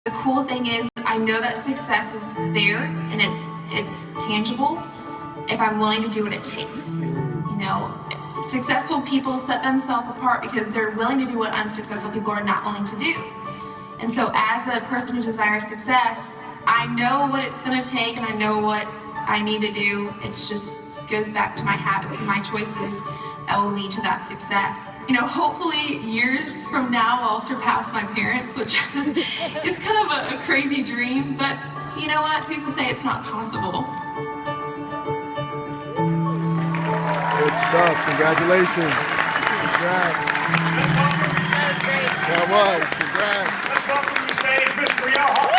The cool thing is I know that success is there and it's tangible if I'm willing to do what it takes. You know, successful people set themselves apart because they're willing to do what unsuccessful people are not willing to do. And so as a person who desires success, I know what it's going to take and I know what I need to do. It just goes back to my habits and my choices that will lead to that success. You know, hopefully years from now I'll surpass my parents, which is kind of a crazy dream, but you know what? Who's to say it's not possible? Good stuff. Congratulations. Congrats. Let's welcome to the stage. That was. Congrats. Let's welcome to the stage Miss Brielle Hoffman.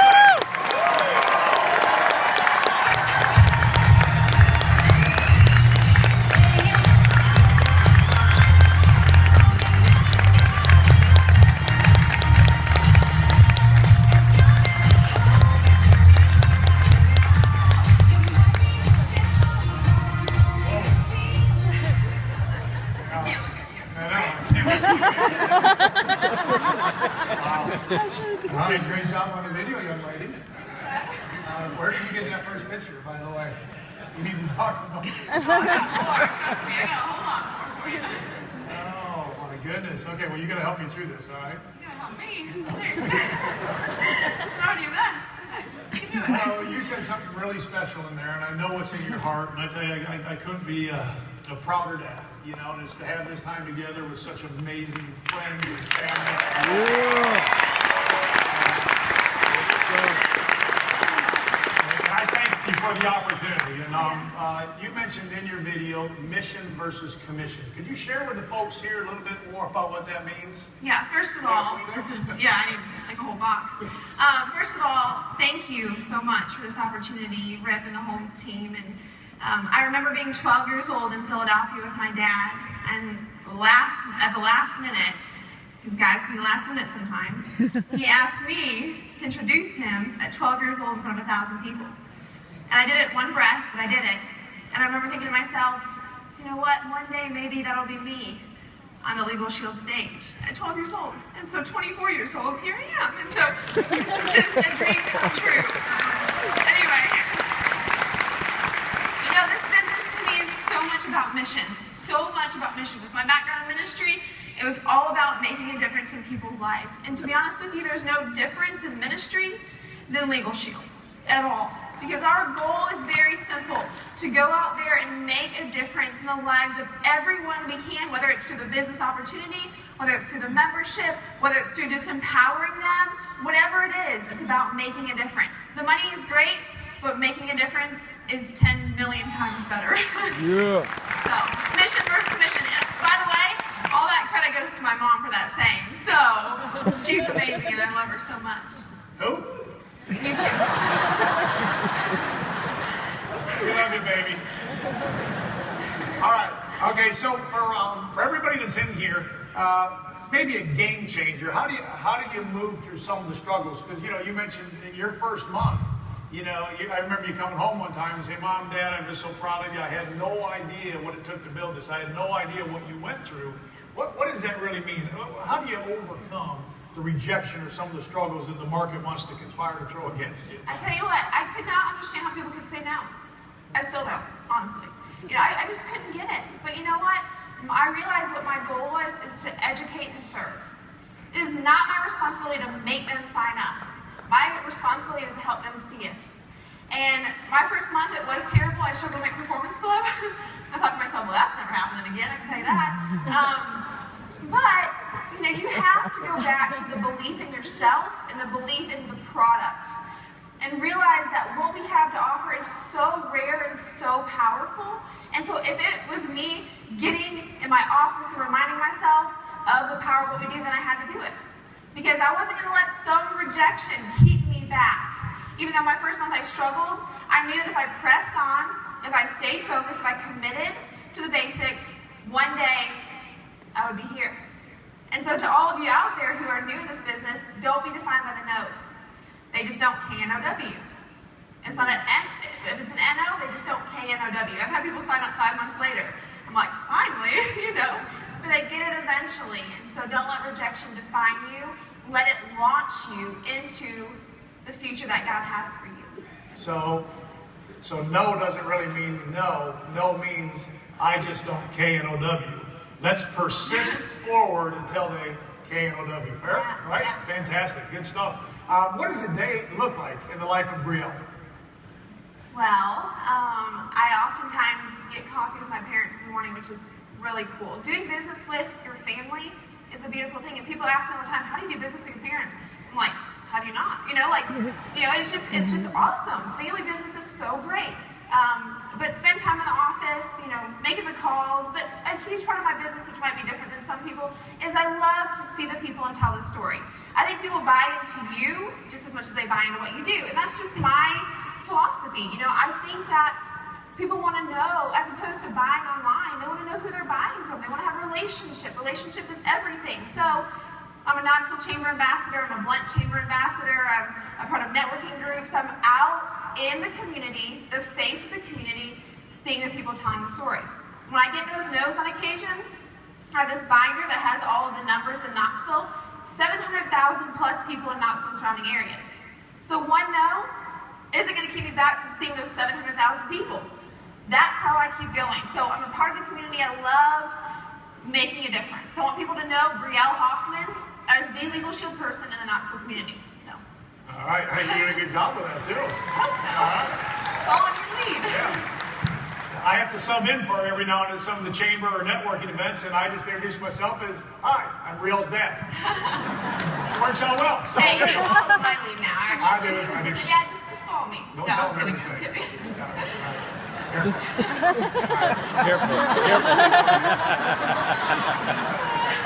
You did a great job on the video, young lady. Where did you get that first picture, by the way? You need to talk about it. Oh, my goodness. Okay, well, you're going to help me through this, all right? You're gonna help me? How do you best? Well, you said something really special in there, and I know what's in your heart, and I tell you, I couldn't be a prouder dad, you know, just to have this time together with such amazing friends and family. Yeah. And I thank you for the opportunity. And you mentioned in your video, mission versus commission. Could you share with the folks here a little bit more about what that means? Yeah, first of all, I need like a whole box. First of all, thank you so much for this opportunity, Rip and the whole team. And I remember being 12 years old in Philadelphia with my dad, and at the last minute, because guys can be last minute sometimes, he asked me to introduce him at 12 years old in front of 1,000 people. And I did it one breath, but I did it. And I remember thinking to myself, you know what, one day maybe that'll be me on the Legal Shield stage at 12 years old. And so 24 years old, here I am. And so this is just a dream come true. Anyway, you know, this business to me is so much about mission. So much about mission. With my background in ministry, it was all about making a difference in people's lives. And to be honest with you, there's no difference in ministry than Legal Shield at all. Because our goal is very simple, to go out there and make a difference in the lives of everyone we can, whether it's through the business opportunity, whether it's through the membership, whether it's through just empowering them, whatever it is, it's about making a difference. The money is great, but making a difference is 10 million times better. Yeah. So, mission versus mission. By the way, all that credit goes to my mom for that saying. So, she's amazing and I love her so much. Who? You too. We love you, baby. All right. Okay. So for everybody that's in here, maybe a game changer. How do you move through some of the struggles? Because you mentioned in your first month. I remember you coming home one time and saying, "Mom, Dad, I'm just so proud of you. I had no idea what it took to build this. I had no idea what you went through." What does that really mean? How do you overcome the rejection or some of the struggles that the market wants to conspire to throw against you? I tell you what, I could not understand how people could say no. I still don't, honestly. I just couldn't get it. But you know what? I realized what my goal was is to educate and serve. It is not my responsibility to make them sign up. My responsibility is to help them see it. And my first month, it was terrible. I struggled to make Performance Club. I thought to myself, well, that's never happening again, I can tell you that. But you have to go back to the belief in yourself and the belief in the product and realize that what we have to offer is so rare and so powerful. And so if it was me getting in my office and reminding myself of the power of what we do, then I had to do it. Because I wasn't going to let some rejection keep me back. Even though my first month I struggled, I knew that if I pressed on, if I stayed focused, if I committed to the basics, one day I would be here. And so to all of you out there who are new in this business, don't be defined by the no's. They just don't K-N-O-W. It's not an N. If it's an N-O, they just don't K-N-O-W. I've had people sign up 5 months later. I'm like, finally, but they get it eventually. And so don't let rejection define you. Let it launch you into the future that God has for you. So no doesn't really mean no. No means I just don't K-N-O-W. Let's persist forward until they K-N-O-W. Fair? Yeah, Right? yeah. Fantastic. Good stuff. What does a day look like in the life of Brielle? Well, I oftentimes get coffee with my parents in the morning, which is really cool. Doing business with your family is a beautiful thing, and people ask me all the time, how do you do business with your parents? I'm like, how do you not? It's just awesome. Family business is so great. But spend time in the office, making the calls. But a huge part of my business, which might be different than some people, is I love to see the people and tell the story. I think people buy into you just as much as they buy into what you do, and that's just my philosophy. I think that people want to know, as opposed to buying online, they want to know who they're buying from. They want to have a relationship. Relationship is everything. So I'm a Knoxville Chamber Ambassador. I'm a Blunt Chamber Ambassador. I'm a part of networking groups. I'm out in the community, the face of the community, seeing the people telling the story. When I get those no's on occasion, I have this binder that has all of the numbers in Knoxville, 700,000 plus people in Knoxville and surrounding areas. So one no isn't going to keep me back from seeing those 700,000 people. That's how I keep going. So I'm a part of the community. I love making a difference. I want people to know Brielle Hoffman as the Legal Shield person in the Knoxville community. All right, I think you're doing a good job with that, too. Hope so. All right. Follow your lead. Yeah. I have to sub in for every now and then some of the chamber or networking events, and I just introduce myself as, hi, I'm Brielle's dad. It works out well. So, Hey, you follow my lead now, actually. I do. Yeah, just follow me. Don't tell them I'm everything. kidding. All right. Careful.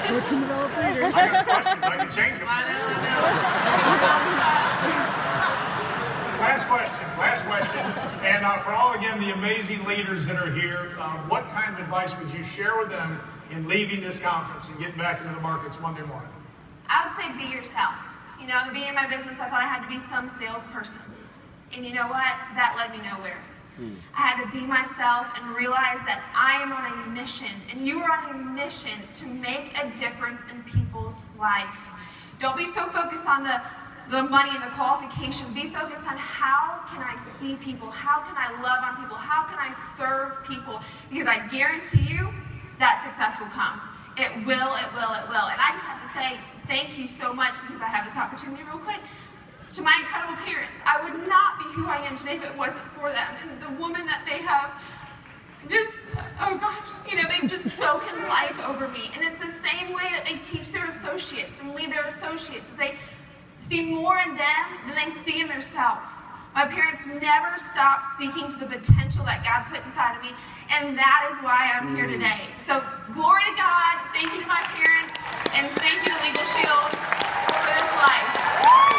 Fortune developers. I got questions. I can change them. I know. Last question. And for all, again, the amazing leaders that are here, what kind of advice would you share with them in leaving this conference and getting back into the markets Monday morning? I would say be yourself. In the beginning of my business, I thought I had to be some salesperson. And you know what? That led me nowhere. I had to be myself and realize that I am on a mission, and you are on a mission to make a difference in people's life. Don't be so focused on the money and the qualification. Be focused on how can I see people, how can I love on people, how can I serve people, because I guarantee you that success will come. It will. And I just have to say thank you so much, because I have this opportunity real quick, to my incredible parents. I would not be who I am today if it wasn't for them. And the woman that they have just, oh gosh, they've just spoken life over me. And it's the same way that they teach their associates and lead their associates, is they see more in them than they see in themselves. My parents never stopped speaking to the potential that God put inside of me, and that is why I'm here today. So glory to God, thank you to my parents, and thank you to Legal Shield for this life.